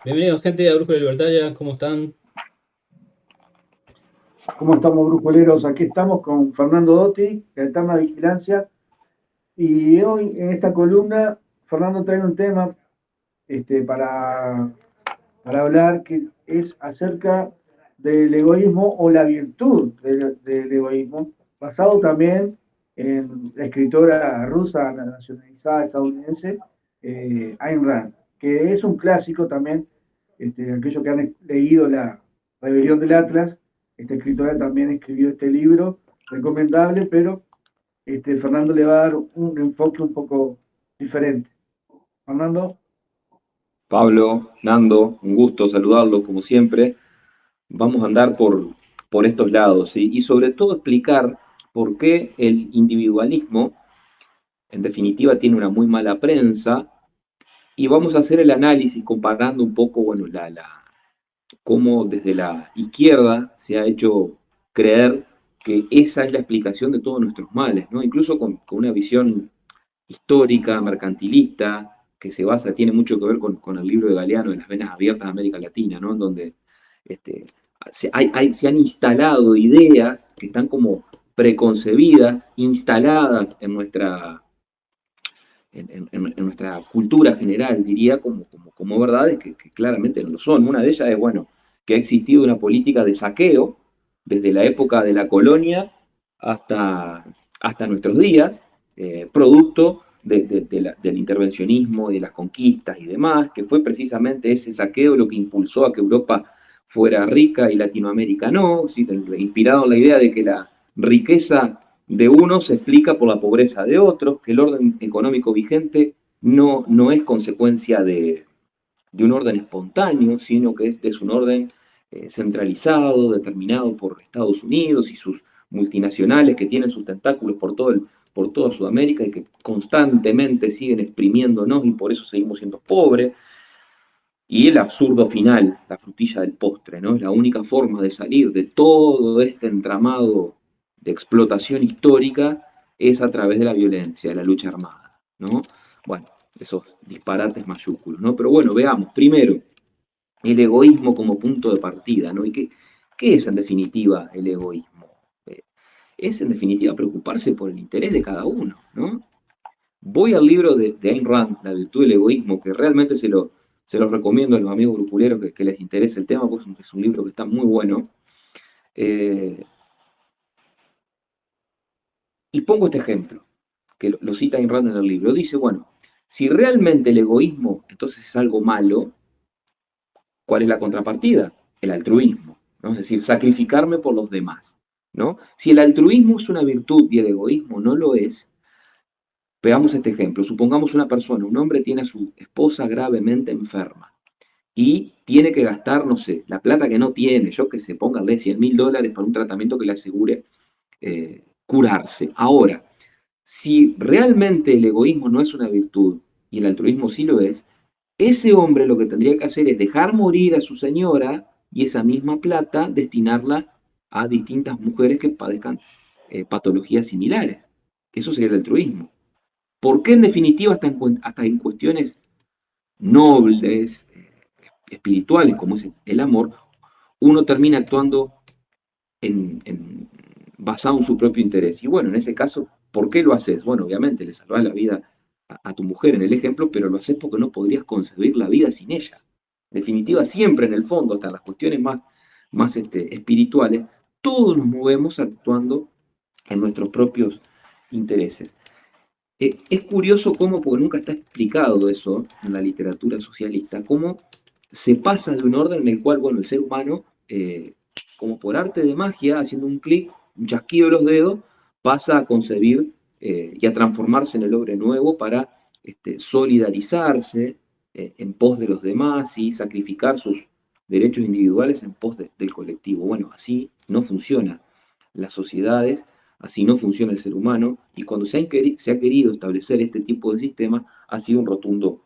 Bienvenidos, gente, a Brújula Libertaria, ¿cómo están? ¿Cómo estamos, brujuleros? Aquí estamos con Fernando Dotti, de Eterna Vigilancia. Y hoy en esta columna, Fernando trae un tema para hablar que es acerca del egoísmo o la virtud del egoísmo, basado también en la escritora rusa nacionalizada estadounidense, Ayn Rand, que es un clásico también. Aquellos que han leído La Rebelión del Atlas, esta escritora también escribió este libro, recomendable, pero Fernando le va a dar un enfoque un poco diferente. Fernando. Pablo, Nando, un gusto saludarlos como siempre. Vamos a andar por estos lados, ¿sí? Y sobre todo explicar por qué el individualismo, en definitiva, tiene una muy mala prensa. Y vamos a hacer el análisis comparando un poco, bueno, cómo desde la izquierda se ha hecho creer que esa es la explicación de todos nuestros males, ¿no? Incluso con una visión histórica, mercantilista, que se basa, tiene mucho que ver con el libro de Galeano de las venas abiertas de América Latina, ¿no? En donde este, se han instalado ideas que están como preconcebidas, instaladas en nuestra cultura general, diría, como verdades que claramente no lo son. Una de ellas es, bueno, que ha existido una política de saqueo desde la época de la colonia hasta nuestros días, producto del intervencionismo y de las conquistas y demás, que fue precisamente ese saqueo lo que impulsó a que Europa fuera rica y Latinoamérica no, ¿sí? Inspirado en la idea de que la riqueza de unos se explica por la pobreza de otros, que el orden económico vigente no es consecuencia de un orden espontáneo, sino que es un orden centralizado, determinado por Estados Unidos y sus multinacionales que tienen sus tentáculos por toda Sudamérica y que constantemente siguen exprimiéndonos y por eso seguimos siendo pobres. Y el absurdo final, la frutilla del postre, ¿no? Es la única forma de salir de todo este entramado de explotación histórica es a través de la violencia, de la lucha armada, ¿no? Bueno, esos disparates mayúsculos, ¿no? Pero bueno, veamos, primero, el egoísmo como punto de partida, ¿no? ¿Qué es en definitiva el egoísmo? Eh, es en definitiva preocuparse por el interés de cada uno, ¿no? Voy al libro de Ayn Rand, La virtud del egoísmo, que realmente se los recomiendo a los amigos grupuleros que les interese el tema, porque es un libro que está muy bueno. Eh, y pongo este ejemplo, que lo cita Ayn Rand en el libro. Dice, bueno, si realmente el egoísmo entonces es algo malo, ¿cuál es la contrapartida? El altruismo, ¿no? Es decir, sacrificarme por los demás, ¿no? Si el altruismo es una virtud y el egoísmo no lo es, veamos este ejemplo. Supongamos una persona, un hombre tiene a su esposa gravemente enferma y tiene que gastar, no sé, la plata que no tiene, yo que sé, pónganle $100.000 para un tratamiento que le asegure curarse. Ahora, si realmente el egoísmo no es una virtud y el altruismo sí lo es, ese hombre lo que tendría que hacer es dejar morir a su señora y esa misma plata destinarla a distintas mujeres que padezcan patologías similares. Eso sería el altruismo. ¿Por qué en definitiva hasta en cuestiones nobles, espirituales, como es el amor, uno termina actuando basado en su propio interés? Y bueno, en ese caso, ¿por qué lo haces? Bueno, obviamente le salvás la vida a tu mujer en el ejemplo, pero lo haces porque no podrías concebir la vida sin ella. En definitiva, siempre en el fondo, hasta las cuestiones más espirituales, todos nos movemos actuando en nuestros propios intereses. Es curioso cómo, porque nunca está explicado eso en la literatura socialista, cómo se pasa de un orden en el cual, bueno, el ser humano, como por arte de magia, haciendo un clic, un chasquido de los dedos, pasa a concebir y a transformarse en el hombre nuevo para solidarizarse en pos de los demás y sacrificar sus derechos individuales en pos del colectivo. Bueno, así no funcionan las sociedades. Así no funciona el ser humano y cuando se ha querido establecer este tipo de sistema ha sido un rotundo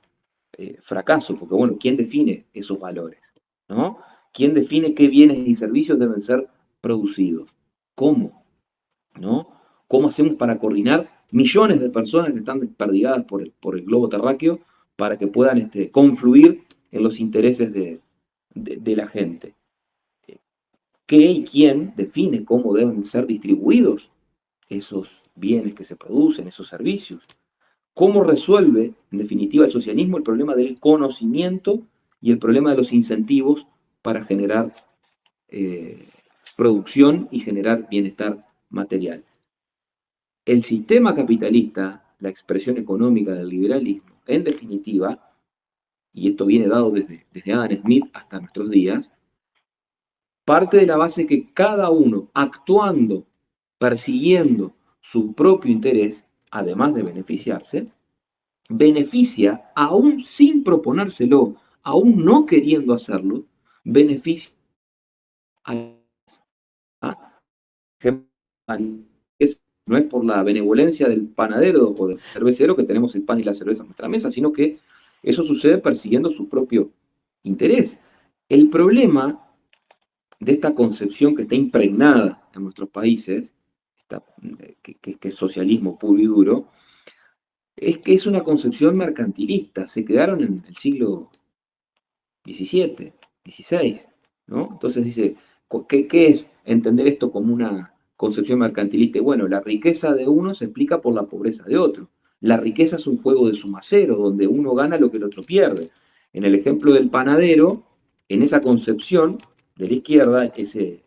fracaso, porque bueno, ¿quién define esos valores? ¿No? ¿Quién define qué bienes y servicios deben ser producidos? ¿Cómo? ¿No? ¿Cómo hacemos para coordinar millones de personas que están desperdigadas por el globo terráqueo para que puedan confluir en los intereses de la gente. ¿Qué y quién define cómo deben ser distribuidos esos bienes que se producen, esos servicios? ¿Cómo resuelve, en definitiva, el socialismo el problema del conocimiento y el problema de los incentivos para generar producción y generar bienestar material? El sistema capitalista, la expresión económica del liberalismo, en definitiva, y esto viene dado desde Adam Smith hasta nuestros días, parte de la base que cada uno, actuando, persiguiendo su propio interés, además de beneficiarse, beneficia, aún sin proponérselo, aún no queriendo hacerlo, beneficia a no es por la benevolencia del panadero o del cervecero que tenemos el pan y la cerveza en nuestra mesa, sino que eso sucede persiguiendo su propio interés. El problema de esta concepción que está impregnada en nuestros países, que es socialismo puro y duro, es que es una concepción mercantilista. Se quedaron en el siglo XVII, XVI, ¿no? Entonces dice, ¿qué es entender esto como una concepción mercantilista? Y bueno, la riqueza de uno se explica por la pobreza de otro. La riqueza es un juego de suma cero, donde uno gana lo que el otro pierde. En el ejemplo del panadero, en esa concepción de la izquierda, ese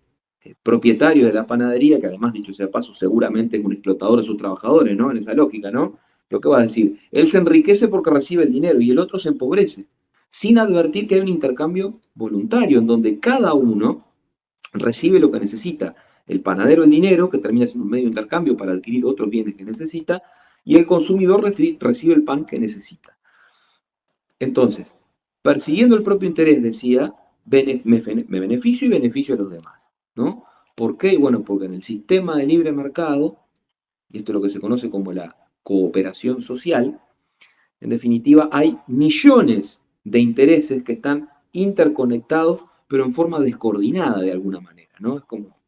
propietario de la panadería, que además, dicho sea de paso, seguramente es un explotador de sus trabajadores, ¿no? En esa lógica, ¿no? Lo que va a decir, él se enriquece porque recibe el dinero y el otro se empobrece, sin advertir que hay un intercambio voluntario en donde cada uno recibe lo que necesita. El panadero el dinero, que termina siendo un medio de intercambio para adquirir otros bienes que necesita, y el consumidor recibe el pan que necesita. Entonces, persiguiendo el propio interés, decía, me beneficio y beneficio a los demás, ¿no? ¿Por qué? Bueno, porque en el sistema de libre mercado, y esto es lo que se conoce como la cooperación social, en definitiva, hay millones de intereses que están interconectados, pero en forma descoordinada de alguna manera, ¿no? Es como,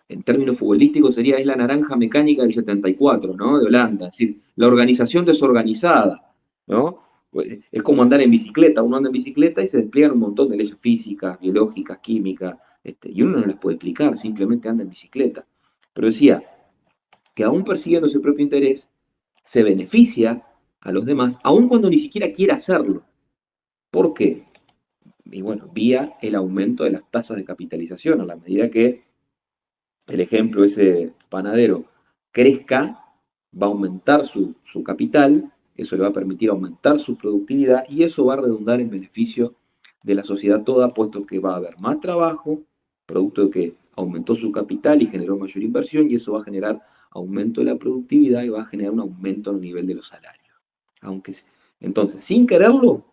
en términos futbolísticos sería, es la naranja mecánica del 74, ¿no? De Holanda, es decir, la organización desorganizada, ¿no? Es como andar en bicicleta, uno anda en bicicleta y se despliegan un montón de leyes físicas, biológicas, químicas, y uno no las puede explicar, simplemente anda en bicicleta. Pero decía que aún persiguiendo su propio interés, se beneficia a los demás, aun cuando ni siquiera quiere hacerlo. ¿Por qué? Y bueno, vía el aumento de las tasas de capitalización, a la medida que el ejemplo ese panadero crezca, va a aumentar su capital, eso le va a permitir aumentar su productividad y eso va a redundar en beneficio de la sociedad toda, puesto que va a haber más trabajo, producto de que aumentó su capital y generó mayor inversión, y eso va a generar aumento de la productividad y va a generar un aumento en el nivel de los salarios. Entonces, sin quererlo,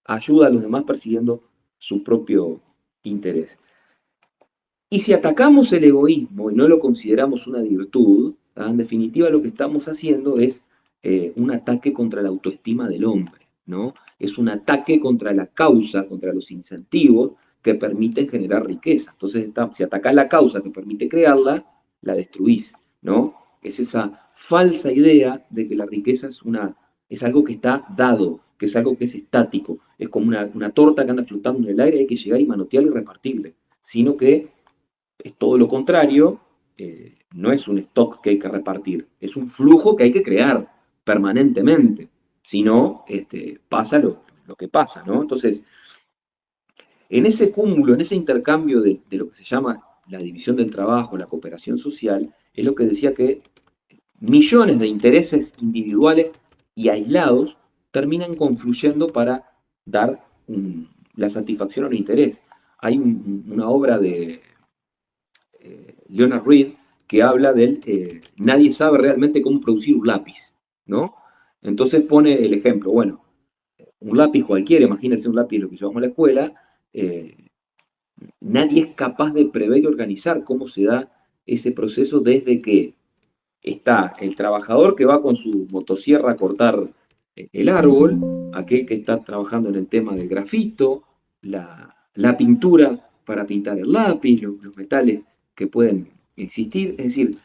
ayuda a los demás persiguiendo su propio interés. Y si atacamos el egoísmo y no lo consideramos una virtud, en definitiva lo que estamos haciendo es un ataque contra la autoestima del hombre, ¿no? Es un ataque contra la causa, contra los incentivos que permiten generar riqueza. Entonces, si atacás la causa que permite crearla, la destruís, ¿no? Es esa falsa idea de que la riqueza es algo que está dado, que es algo que es estático, es como una torta que anda flotando en el aire, hay que llegar y manotearla y repartirle, sino que es todo lo contrario, no es un stock que hay que repartir, es un flujo que hay que crear permanentemente, si no, pasa lo que pasa, ¿no? Entonces, en ese cúmulo, en ese intercambio de lo que se llama la división del trabajo, la cooperación social, es lo que decía que millones de intereses individuales y aislados terminan confluyendo para dar la satisfacción al interés. Hay una obra de Leonard Reed que habla del nadie sabe realmente cómo producir un lápiz, ¿no? Entonces pone el ejemplo, bueno, un lápiz cualquiera, imagínense un lápiz lo que llevamos a la escuela, nadie es capaz de prever y organizar cómo se da ese proceso desde que está el trabajador que va con su motosierra a cortar el árbol, aquel que está trabajando en el tema del grafito, la pintura para pintar el lápiz, los metales que pueden existir. Es decir,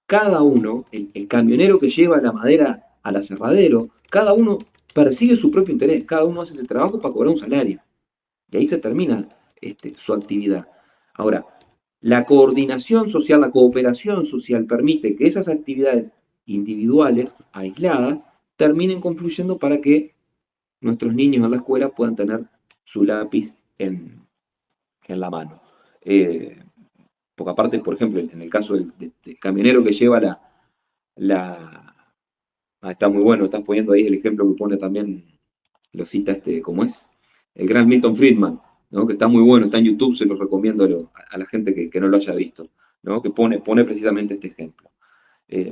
cada uno, el camionero que lleva la madera al aserradero, cada uno persigue su propio interés, cada uno hace ese trabajo para cobrar un salario. Y ahí se termina su actividad. Ahora, la coordinación social, la cooperación social permite que esas actividades individuales, aisladas, terminen confluyendo para que nuestros niños en la escuela puedan tener su lápiz en la mano. Porque aparte, por ejemplo, en el caso del camionero que lleva está muy bueno, estás poniendo ahí el ejemplo que pone también, lo cita ¿cómo es? El gran Milton Friedman, ¿no? Que está muy bueno, está en YouTube, se lo recomiendo a la gente que no lo haya visto, ¿no? Que pone precisamente este ejemplo.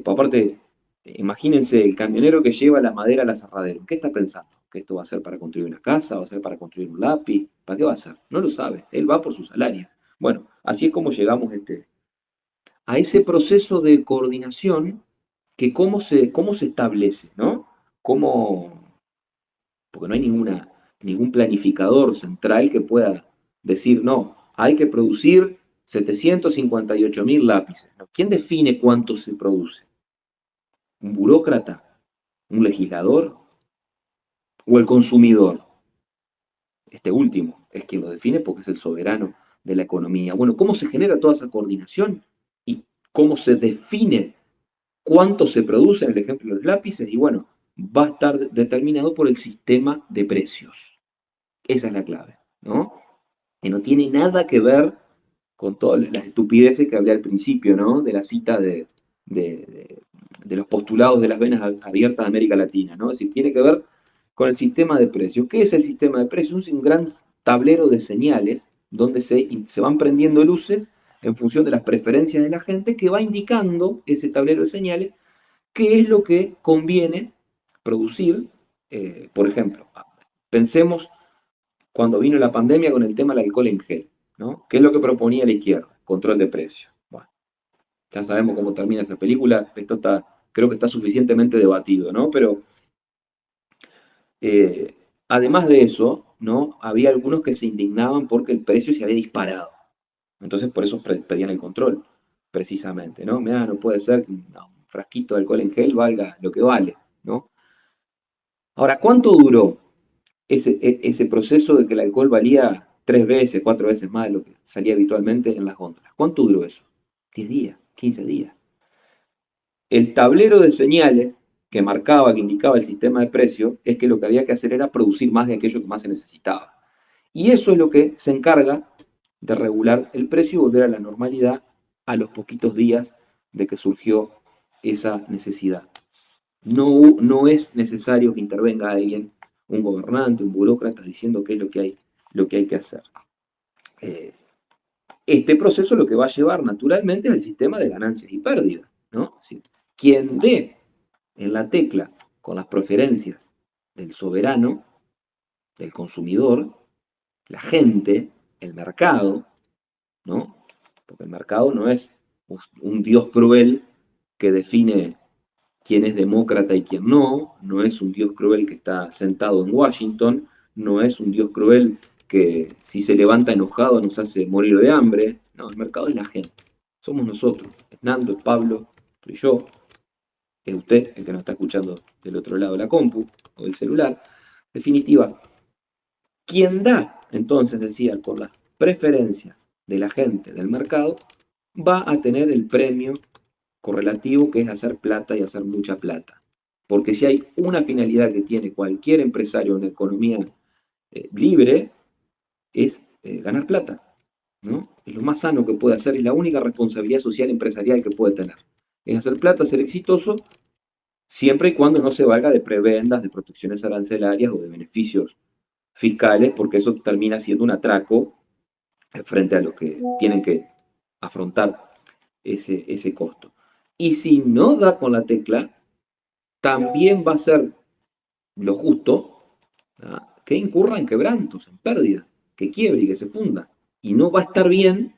Por aparte, imagínense el camionero que lleva la madera al aserradero. ¿Qué está pensando? ¿Que esto va a ser para construir una casa? ¿Va a ser para construir un lápiz? ¿Para qué va a ser? No lo sabe. Él va por su salario. Bueno, así es como llegamos a ese proceso de coordinación que cómo se establece, ¿no? Porque no hay ningún planificador central que pueda decir, no, hay que producir 758.000 lápices. ¿No? ¿Quién define cuánto se produce? ¿Un burócrata? ¿Un legislador? ¿O el consumidor? Este último es quien lo define porque es el soberano de la economía. Bueno, ¿cómo se genera toda esa coordinación? ¿Y cómo se define cuánto se produce en el ejemplo de los lápices? Y bueno, va a estar determinado por el sistema de precios. Esa es la clave, ¿no? Que no tiene nada que ver con todas las estupideces que hablé al principio, ¿no? De la cita de los postulados de las venas abiertas de América Latina, ¿no? Es decir, tiene que ver con el sistema de precios. ¿Qué es el sistema de precios? Es un gran tablero de señales donde se van prendiendo luces en función de las preferencias de la gente que va indicando ese tablero de señales qué es lo que conviene producir. Por ejemplo, pensemos cuando vino la pandemia con el tema del alcohol en gel, ¿no? ¿Qué es lo que proponía la izquierda? Control de precios. Bueno, ya sabemos cómo termina esa película, creo que está suficientemente debatido, ¿no? Pero además de eso, ¿no? Había algunos que se indignaban porque el precio se había disparado. Entonces por eso pedían el control, precisamente, ¿no? Mirá, no puede ser que un frasquito de alcohol en gel valga lo que vale, ¿no? Ahora, ¿cuánto duró ese proceso de que el alcohol valía 3 veces, 4 veces más de lo que salía habitualmente en las góndolas? ¿Cuánto duró eso? 10 días, 15 días. El tablero de señales que marcaba, que indicaba el sistema de precio, es que lo que había que hacer era producir más de aquello que más se necesitaba. Y eso es lo que se encarga de regular el precio y volver a la normalidad a los poquitos días de que surgió esa necesidad. No es necesario que intervenga alguien, un gobernante, un burócrata, diciendo qué es lo que hay que hacer. Este proceso lo que va a llevar naturalmente es el sistema de ganancias y pérdidas, ¿no? Es decir, quien dé en la tecla con las preferencias del soberano, del consumidor, la gente, el mercado, ¿no? Porque el mercado no es un Dios cruel que define quién es demócrata y quién no es un Dios cruel que está sentado en Washington, no es un Dios cruel que si se levanta enojado nos hace morir de hambre. No, el mercado es la gente, somos nosotros, es Nando, es Pablo, soy yo, es usted el que nos está escuchando del otro lado de la compu o del celular. En definitiva, quien da, entonces decía, con las preferencias de la gente del mercado, va a tener el premio correlativo que es hacer plata y hacer mucha plata. Porque si hay una finalidad que tiene cualquier empresario en la economía libre, es ganar plata, ¿no? Es lo más sano que puede hacer, es la única responsabilidad social empresarial que puede tener. Es hacer plata, ser exitoso, siempre y cuando no se valga de prebendas, de protecciones arancelarias o de beneficios fiscales, porque eso termina siendo un atraco frente a los que tienen que afrontar ese costo. Y si no da con la tecla, también va a ser lo justo, ¿ah? Que incurra en quebrantos, en pérdida, que quiebre y que se funda. Y no va a estar bien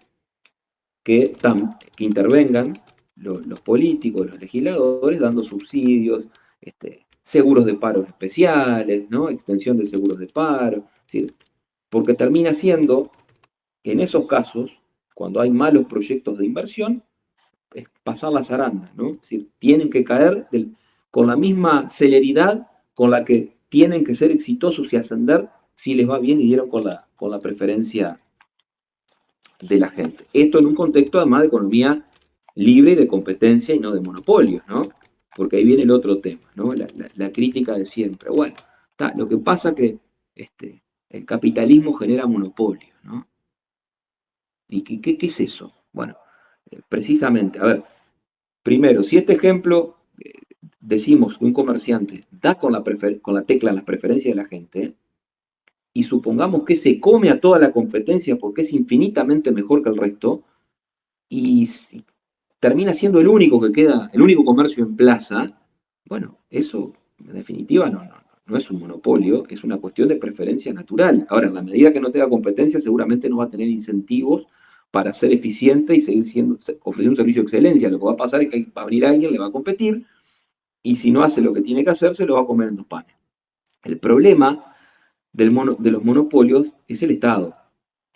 que intervengan los políticos, los legisladores, dando subsidios, seguros de paro especiales, ¿no? Extensión de seguros de paro, es decir, porque termina siendo, en esos casos, cuando hay malos proyectos de inversión, es pasar las arandas, ¿no? Es decir, tienen que caer con la misma celeridad con la que tienen que ser exitosos y ascender si les va bien y dieron con la preferencia de la gente. Esto en un contexto además de economía libre y de competencia y no de monopolios, ¿no? Porque ahí viene el otro tema, ¿no? La crítica de siempre. Bueno, lo que pasa que el capitalismo genera monopolios, ¿no? ¿Y qué es eso? Bueno, precisamente, a ver, primero, si este ejemplo decimos que un comerciante da con la tecla en las preferencias de la gente, y supongamos que se come a toda la competencia porque es infinitamente mejor que el resto, y termina siendo el único que queda, el único comercio en plaza, bueno, eso en definitiva no es un monopolio, es una cuestión de preferencia natural. Ahora, en la medida que no tenga competencia, seguramente no va a tener incentivos para ser eficiente y seguir ofreciendo un servicio de excelencia. Lo que va a pasar es que va a venir alguien, le va a competir, y si no hace lo que tiene que hacer, se lo va a comer en dos panes. El problema de los monopolios es el Estado,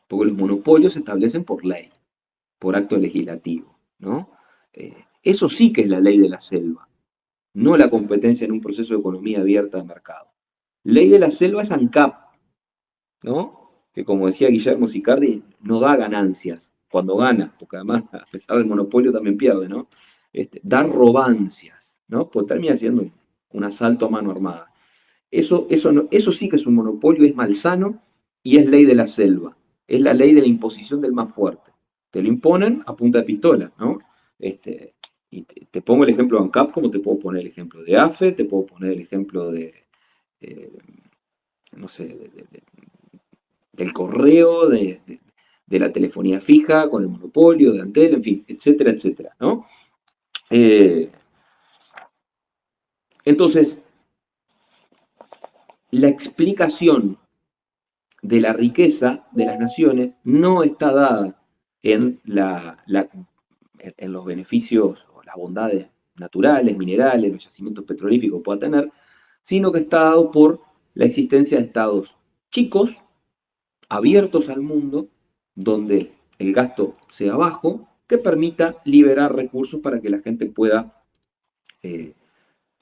porque los monopolios se establecen por ley, por acto legislativo, ¿no? Eso sí que es la ley de la selva, no la competencia en un proceso de economía abierta de mercado. Ley de la selva es ANCAP, ¿no? Que como decía Guillermo Sicardi, no da ganancias cuando gana, porque además, a pesar del monopolio, también pierde, ¿no? Da robancias, ¿no? Pues termina siendo un asalto a mano armada. Eso sí que es un monopolio, es malsano y es ley de la selva. Es la ley de la imposición del más fuerte. Te lo imponen a punta de pistola, ¿no? Y te pongo el ejemplo de ANCAP, como te puedo poner el ejemplo de AFE, te puedo poner el ejemplo de, no sé, del correo, de la telefonía fija con el monopolio, de Antel, en fin, etcétera, etcétera, ¿no? Entonces, la explicación de la riqueza de las naciones no está dada en los beneficios o las bondades naturales, minerales, los yacimientos petrolíficos que pueda tener, sino que está dado por la existencia de estados chicos, abiertos al mundo, donde el gasto sea bajo, que permita liberar recursos para que la gente pueda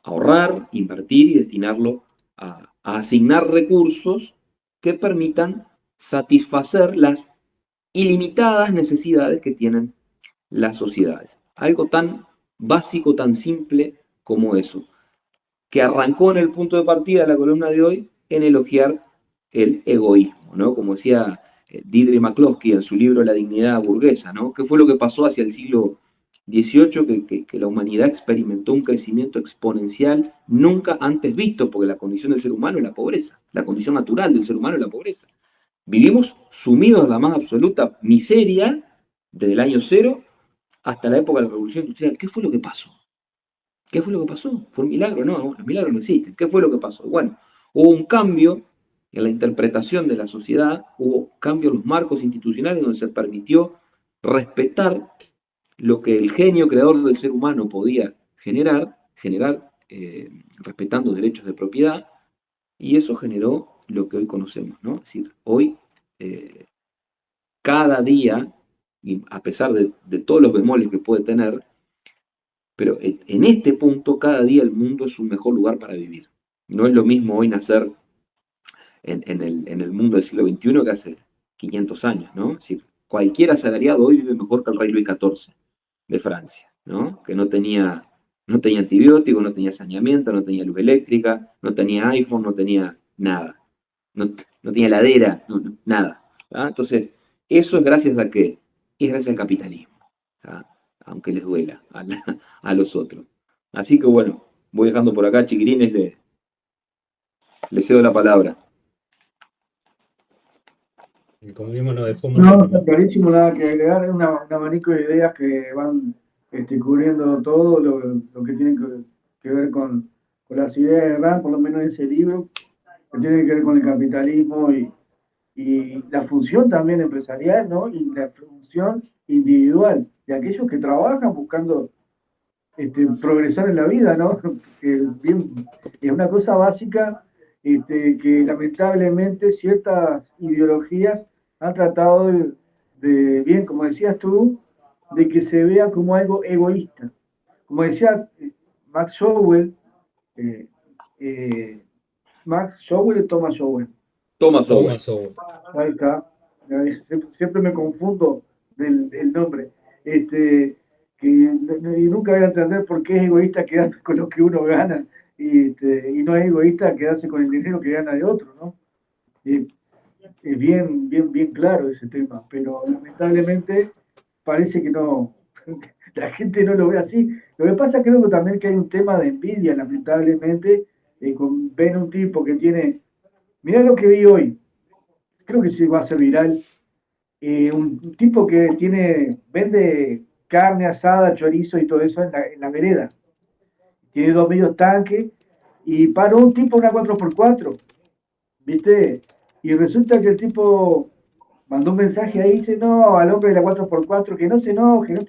ahorrar, invertir y destinarlo a asignar recursos que permitan satisfacer las ilimitadas necesidades que tienen las sociedades. Algo tan básico, tan simple como eso, que arrancó en el punto de partida de la columna de hoy en elogiar el egoísmo, ¿no? Como decía Deirdre McCloskey en su libro La dignidad burguesa, ¿no? ¿Qué fue lo que pasó hacia el siglo XVIII? Que la humanidad experimentó un crecimiento exponencial nunca antes visto, porque la condición del ser humano es la pobreza, la condición natural del ser humano es la pobreza. Vivimos sumidos en la más absoluta miseria desde el año cero hasta la época de la Revolución Industrial. ¿Qué fue lo que pasó? ¿Qué fue lo que pasó? ¿Fue un milagro? No, los milagros no existen. ¿Qué fue lo que pasó? Bueno, hubo un cambio en la interpretación de la sociedad, hubo cambio en los marcos institucionales donde se permitió respetar lo que el genio creador del ser humano podía generar respetando derechos de propiedad, y eso generó lo que hoy conocemos, ¿no? Es decir, hoy, cada día, y a pesar de todos los bemoles que puede tener, pero en este punto, cada día el mundo es un mejor lugar para vivir. No es lo mismo hoy nacer en el mundo del siglo XXI que hace 500 años, ¿no? Es decir, cualquier asalariado hoy vive mejor que el rey Luis XIV de Francia, ¿no? Que no tenía antibióticos, no tenía saneamiento, no tenía luz eléctrica, no tenía iPhone, no tenía nada. No tenía heladera, nada. ¿Ah? Entonces, eso es gracias a qué? Es gracias al capitalismo. ¿Ah? Aunque les duela a los otros. Así que bueno, voy dejando por acá, chiquilines, les cedo la palabra. El comunismo nos dejó No, está clarísimo, nada que agregar, es un abanico de ideas que van cubriendo todo lo que tiene que ver con las ideas de Rand, por lo menos en ese libro, que tiene que ver con el capitalismo y la función también empresarial, ¿no? Y la función individual de aquellos que trabajan buscando progresar en la vida, ¿no? Que bien, es una cosa básica que lamentablemente ciertas ideologías han tratado bien, como decías tú, de que se vea como algo egoísta. Como decía Max Sowell, Max Sowell y Thomas Sowell. Thomas Sowell. Thomas Sowell. Ahí está. Siempre me confundo del nombre. Y nunca voy a entender por qué es egoísta quedarse con lo que uno gana y no es egoísta quedarse con el dinero que gana de otro, ¿no? Es bien claro ese tema, pero lamentablemente parece que no, la gente no lo ve así. Lo que pasa creo que también que hay un tema de envidia, lamentablemente, ven un tipo que tiene, mirá lo que vi hoy, creo que sí va a ser viral, un tipo que vende carne asada, chorizo y todo eso en la vereda. Tiene 2 medios tanques y paró un tipo en una 4x4, ¿viste? Y resulta que el tipo mandó un mensaje ahí, dice, no, al hombre de la 4x4, que no se enoje, no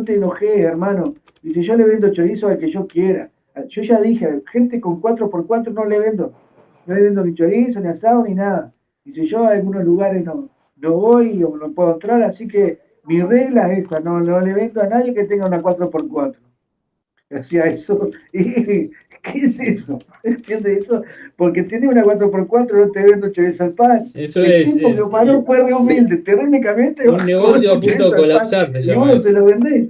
te enojes, hermano. Dice, yo le vendo chorizo al que yo quiera. Yo ya dije, gente con 4x4 no le vendo ni chorizo, ni asado, ni nada. Dice, yo a algunos lugares no voy o no puedo entrar, así que mi regla es esta, no le vendo a nadie que tenga una 4x4. Hacía eso. ¿Y qué es eso? ¿Entiendes eso? Porque tiene una 4x4, no te vendo chorizo al pan. Eso El es tipo que lo paró fue re humilde, técnicamente un negocio a punto de colapsar, se y llama vos se eso. lo vendés.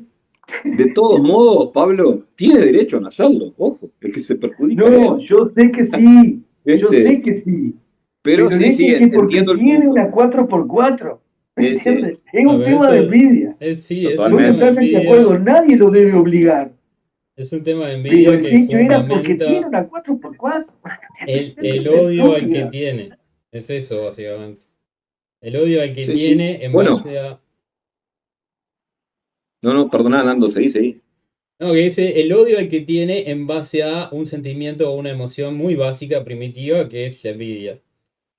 De todos modos, Pablo tiene derecho a hacerlo, ojo, el que se perjudica es No, él. yo sé que sí, yo Este, sé que sí. pero Pero el sí, hecho sí, es que porque entiendo el tiene punto. una 4x4, ¿me Sí, sí, entiendes? Es A un ver, tema eso de envidia. sí, es un Estoy tema totalmente. de totalmente de envidia. acuerdo, nadie lo debe obligar. Es un tema de Pero envidia el que hecho era porque tiene fundamenta una 4x4. el Es odio al que estúpida. tiene. Es eso, básicamente. El odio al que Sí, sí. tiene en Bueno, base a... no, perdona, Nando, seguí. No, que dice el odio al que tiene en base a un sentimiento o una emoción muy básica, primitiva, que es la envidia.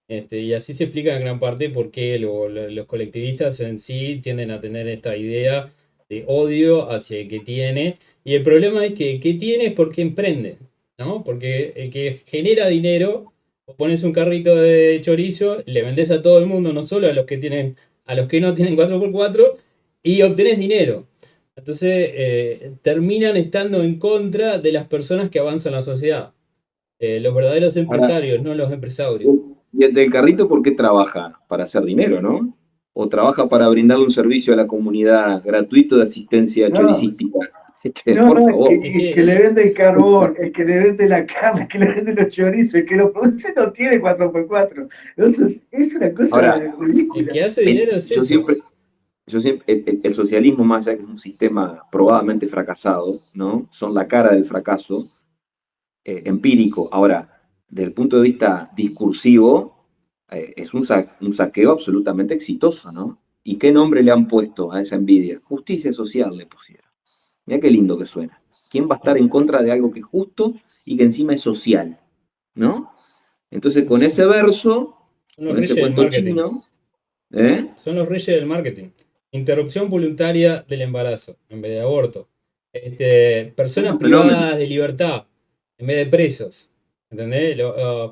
Y así se explica en gran parte por qué los colectivistas en sí tienden a tener esta idea de odio hacia el que tiene. Y el problema es que el que tiene es porque emprende, ¿no? Porque el que genera dinero, vos pones un carrito de chorizo, le vendés a todo el mundo, no solo a los que tienen, a los que no tienen 4x4, y obtenés dinero. Entonces terminan estando en contra de las personas que avanzan la sociedad. Los verdaderos Ahora, empresarios, no los empresarios. y el del carrito, ¿por qué trabaja? Para hacer dinero, ¿no? O trabaja para brindarle un servicio a la comunidad gratuito de asistencia No, choricística. Por no, favor. Es el que le que vende el carbón, el que le vende la carne, el que le vende los chorizos, el que lo produce no tiene 4x4. Eso es una cosa Ahora, el ridícula. que hace dinero es yo eso. siempre, el socialismo, más allá que es un sistema probadamente fracasado, ¿no? Son la cara del fracaso empírico. Ahora, desde el punto de vista discursivo, es un saqueo absolutamente exitoso, ¿no? ¿Y qué nombre le han puesto a esa envidia? Justicia social le pusieron. Mira qué lindo que suena. ¿Quién va a estar en contra de algo que es justo y que encima es social? ¿No? Entonces, con ese verso, Son los con ese reyes del cuento marketing. chino, ¿eh? Son los reyes del marketing. Interrupción voluntaria del embarazo en vez de aborto. Personas Un fenómeno. privadas de libertad en vez de presos. ¿Entendés?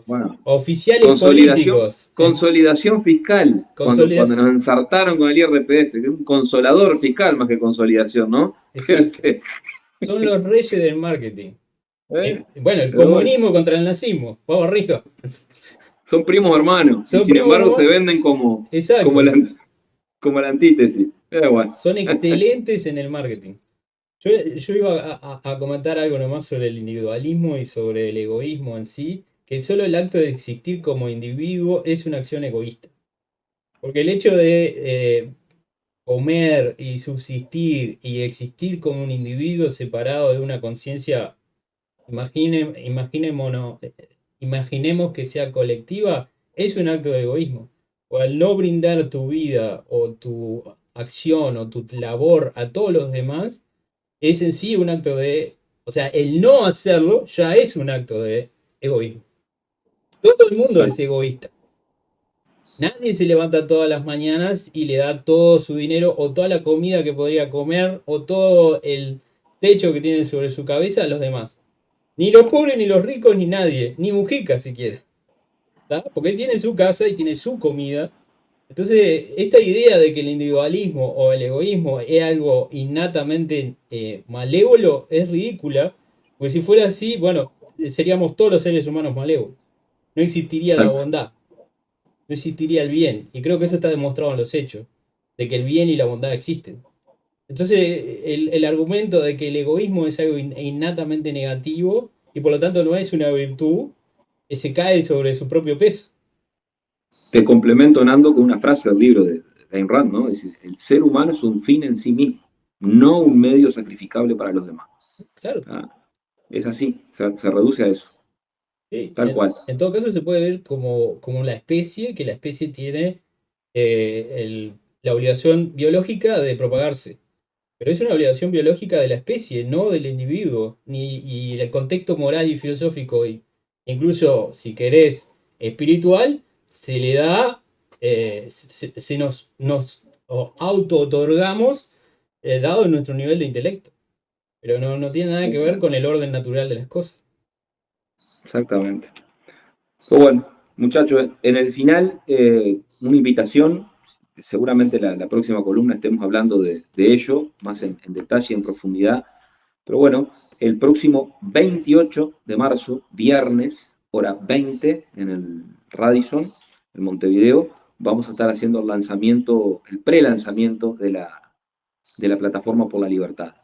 Bueno, Oficiales políticos. consolidación fiscal, cuando Consolidación. nos ensartaron con el IRPF, que es un consolador fiscal más que consolidación, ¿no? Exacto. Son los reyes del marketing. ¿Eh? Bueno, el Pero bueno, comunismo contra el nazismo. Vamos arriba. son primos hermanos, y Son sin primos embargo se hermanos. venden Exacto. como la antítesis. Pero bueno. Son excelentes en el marketing. Yo iba a comentar algo nomás sobre el individualismo y sobre el egoísmo en sí, que solo el acto de existir como individuo es una acción egoísta. Porque el hecho de comer y subsistir y existir como un individuo separado de una conciencia, imaginemos que sea colectiva, es un acto de egoísmo. O al no brindar tu vida o tu acción o tu labor a todos los demás, es en sí un acto de... O sea, el no hacerlo ya es un acto de egoísmo. Todo el mundo es egoísta. Nadie se levanta todas las mañanas y le da todo su dinero o toda la comida que podría comer o todo el techo que tiene sobre su cabeza a los demás. Ni los pobres, ni los ricos, ni nadie. Ni Mujica siquiera. ¿Tá? Porque él tiene su casa y tiene su comida. Entonces, esta idea de que el individualismo o el egoísmo es algo innatamente malévolo es ridícula, porque si fuera así, bueno, seríamos todos los seres humanos malévolos. No existiría la bondad, no existiría el bien. Y creo que eso está demostrado en los hechos, de que el bien y la bondad existen. Entonces, el argumento de que el egoísmo es algo innatamente negativo y por lo tanto no es una virtud, se cae sobre su propio peso. Te complemento, Nando, con una frase del libro de Ayn Rand, ¿no? Es decir, el ser humano es un fin en sí mismo, no un medio sacrificable para los demás. Claro. Es así, se reduce a eso. Sí, tal cual. En todo caso se puede ver como la especie, que la especie tiene la obligación biológica de propagarse. Pero es una obligación biológica de la especie, no del individuo, y el contexto moral y filosófico, incluso si querés espiritual, se le da, nos auto-otorgamos dado nuestro nivel de intelecto. Pero no tiene nada que ver con el orden natural de las cosas. Exactamente. Pero bueno, muchachos, en el final, una invitación. Seguramente la próxima columna estemos hablando de ello, más en detalle, en profundidad. Pero bueno, el próximo 28 de marzo, viernes, hora 20, en el Radisson, en Montevideo, vamos a estar haciendo el lanzamiento, el pre-lanzamiento de la Plataforma por la Libertad.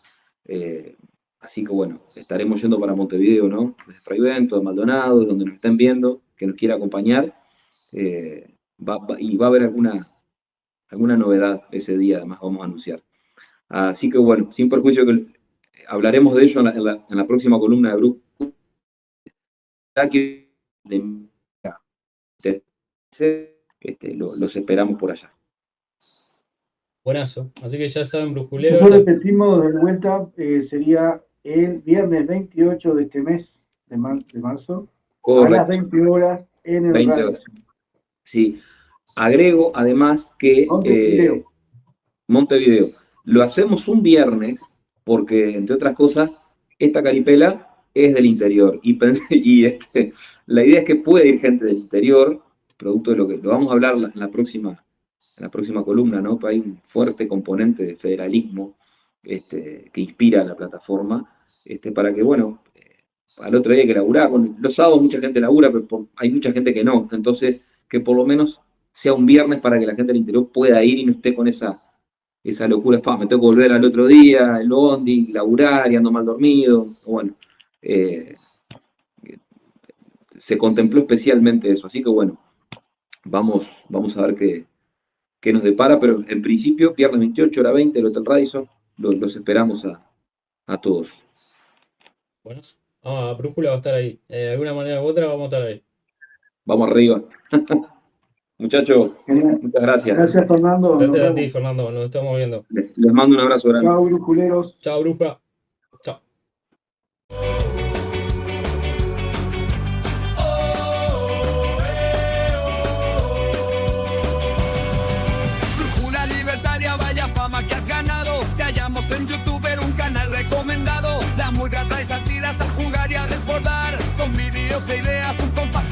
Así que bueno, estaremos yendo para Montevideo, ¿no? Desde Fray Bento, de Maldonado, de donde nos estén viendo, que nos quiera acompañar. Y va a haber alguna novedad ese día, además vamos a anunciar. Así que bueno, sin perjuicio que hablaremos de ello en la próxima columna de Bruce. Los esperamos por allá. Buenazo, así que ya saben, brujulero. Nosotros repetimos de vuelta, sería el viernes 28 de este mes de marzo, correcto, a las 20 horas en el 20 horas. Sí, agrego además que Montevideo. Lo hacemos un viernes porque, entre otras cosas, esta caripela es del interior y la idea es que puede ir gente del interior, producto de lo que lo vamos a hablar en la próxima columna, ¿no? Hay un fuerte componente de federalismo que inspira a la plataforma, para que, bueno, al otro día hay que laburar. Bueno, los sábados mucha gente labura, pero hay mucha gente que no. Entonces, que por lo menos sea un viernes para que la gente del interior pueda ir y no esté con esa locura. Me tengo que volver al otro día, el bondi, laburar y ando mal dormido. Bueno, se contempló especialmente eso. Así que, bueno, vamos a ver qué nos depara, pero en principio, viernes 28, hora 20, el Hotel Radisson, los esperamos a todos. Bueno, Brújula va a estar ahí. De alguna manera u otra vamos a estar ahí. Vamos arriba. Muchachos, muchas gracias. Gracias, Fernando. Gracias a ti, Fernando. Nos estamos viendo. Les mando un abrazo grande. Chao, brujuleros. Chao, Brújula. Chao. Vaya fama que has ganado, te hallamos en YouTube, un canal recomendado. La murga trae satiras a jugar y a desbordar, con vídeos e ideas, un compacto